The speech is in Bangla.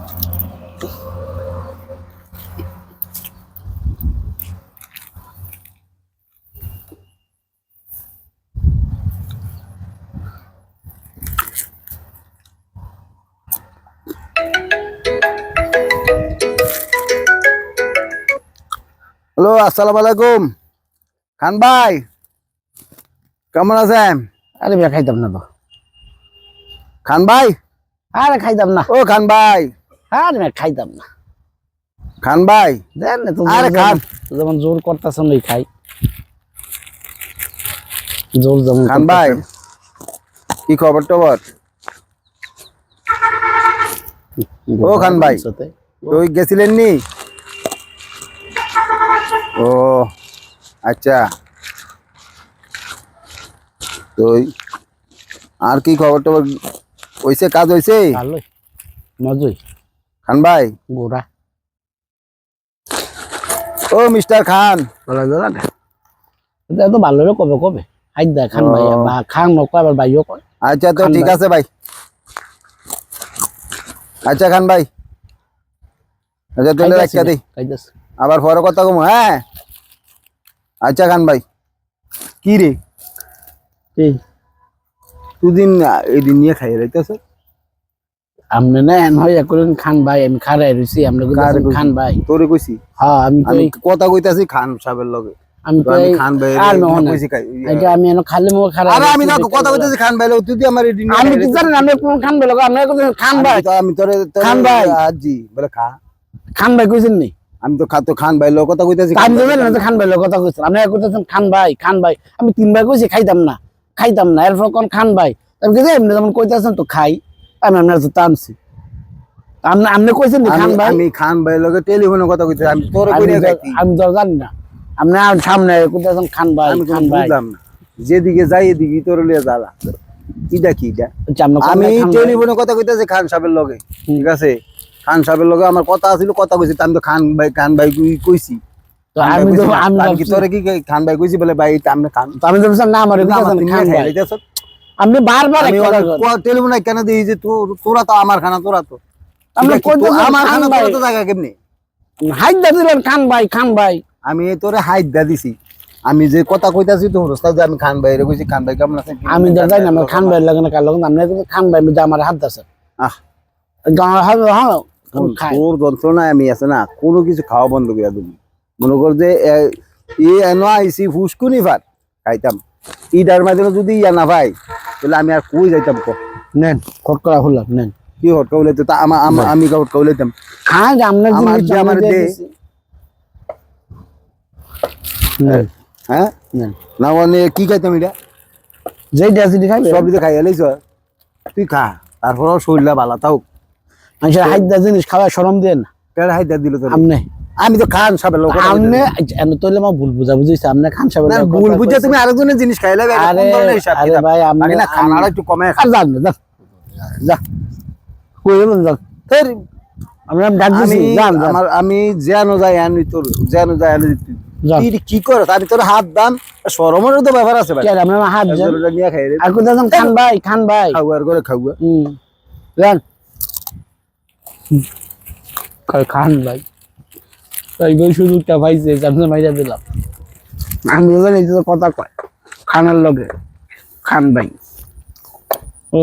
হ্যালো, আসসালামু আলাইকুম। খান ভাই কেমন আছেন? আরে ভাই খাইতাম না তো। খান ভাই, আরে খাইতাম না। ও খান ভাই, আরে ভাই খাইতাম না। খান ভাই, দেন না তো। আরে খান। যেমন জোর করতেছেন ওই খাই। জোর যেমন খান ভাই, কি খবর টবর? ও খান ভাই, তুই গেছিলেন নি? ও আচ্ছা, তো আর কি খবর টবর? হইছে, কাজ হইছে? ভালোই মজুই খান ভাই, গোড়া ও মিস্টার খান, বলা দাদা না। এটা তো ভালো রে কবে কবে হাই দা খান ভাই বা খান নক আবার ভাইও কয়। আচ্ছা তো ঠিক আছে ভাই। আচ্ছা খান ভাই, আচ্ছা তুলে রাখিয়া দিই, আবার পরে কথা কম। হ্যাঁ আচ্ছা খান ভাই, কি রে দুদিন এদিন নিয়ে খাই রাইতেছ? আমনে না হয় এখন খান ভাই আমি খারাই রইছি আমনে খান ভাই তোরে কইছি। হ্যাঁ আমি কথা কইতাছি খান সাহেবের লগে। আমি তো খান ভাই আর কইছি এটা আমি এনো খালি মো খারাই। আরে আমি না কথা কইতাছি খান ভাই লগে, তুই আমার এদিন আমি কি জানি আমি কোন খান ভাই লগে আমনে কইছেন খান ভাই। তো আমি তোরে খান ভাই আজি বলে খা খান ভাই কইছেন নি? আমি তো খান ভাই লগে কথা কইতাছি। আমি জানি না খান ভাই লগে কথা কইছেন আপনি কইতেছেন খান ভাই খান ভাই। আমি তিনবার কইছি খাইতাম না এরপর কোন খান ভাই। আমি কি এমনি যেমন কইতাছেন তো খাই। আমি আপনার তো টানছি আপনি কইছেন খান ভাই। আমি খান ভাই লগে টেলিফোনে কথা কইতাছি, আমি তোরে কই না খাইতি। আমি তো জানি না আপনি আর সামনে কইতাছেন খান ভাই খান ভাই। বুঝলাম না, যেদিকে যাই এদিকে তোরে লিয়ে জ্বালা। কিডা কিডা আমি টেলিফোনে কথা কইতাছি খান সাহেবের লগে, ঠিক আছে? খান সাহেবের লগে আমার কথা আছিল, কথা কইছি। আমি তো খান ভাই কইছি। তো আমি তো আমি কি তোরে কি খান ভাই কইছি বলে ভাই আমরা খান। তো আমি তো না আমার খান ভাই আপনি বারবার টেলিফোনে কেন দিই যে তোরা তো আমার খানা, তোরা তো আমার খানা, তোরা তো জায়গা কেমনি হাইদা দিলেন খান ভাই। আমি তোরে হাইদা দিছি, আমি যে কথা কইতাছি তো রাস্তা যে আমি খান ভাই রে কইছি। খান ভাই কেমন আছেন? আমি তো জানি না খান ভাই লাগে না কার লাগে আপনি খান ভাই মধ্যে আমার হাত আছে। তোর যন্ত্রণায় আমি আছে না কোনো কিছু খাওয়া বন্ধ করে দিবি। মনে কর যে এনো আইসি ফুসকুনি ভাত খাইতাম, ইটার মাধ্যমে যদি ইয়া না ভাই তাহলে আমি আর কই যাইতাম? নেন খটকরা হলাম নেন। কি হটকা হইলে তো আমি হটকা হইলাম। হ্যাঁ আমার দে হ্যাঁ না মানে কি খাইতাম এটা যেইটা আছে খাইবে সব দিতে খাই এলাইছ তুই খা, তারপর শরীরটা ভালো তাও। মানুষের হাইদা জিনিস খাওয়া শরম দেন না। কেন হাইদা দিল তো? আমি তো খান সাহেবের লোক। আমনে তোলে আমার ভুল বুঝা বুঝিস আপনি খান সাহেবের লোক ভুল বুঝে তুমি আরেকজনের জিনিস খাইলে। আরে ভাই আমি না খানাটা একটু কমে খা। যান না যা কই বলেন যান আমরা ডাক দিছি যান আমার আমি জানো যাই আনি তোর জানো যাই আনি তুই কি কর? আমি তোর হাত দাম শরমের তো ব্যাপার আছে ভাই। আমরা হাত নিয়ে খাই রে আর কোথাও খান ভাই খাওয়ার করে খাওয়া যান খান ভাই। তাই বই সুযোগটা পাইছে সামনে মাইরা দিলাম। আমি জানি তো কথা কয় খানার লগে খান ভাই। ও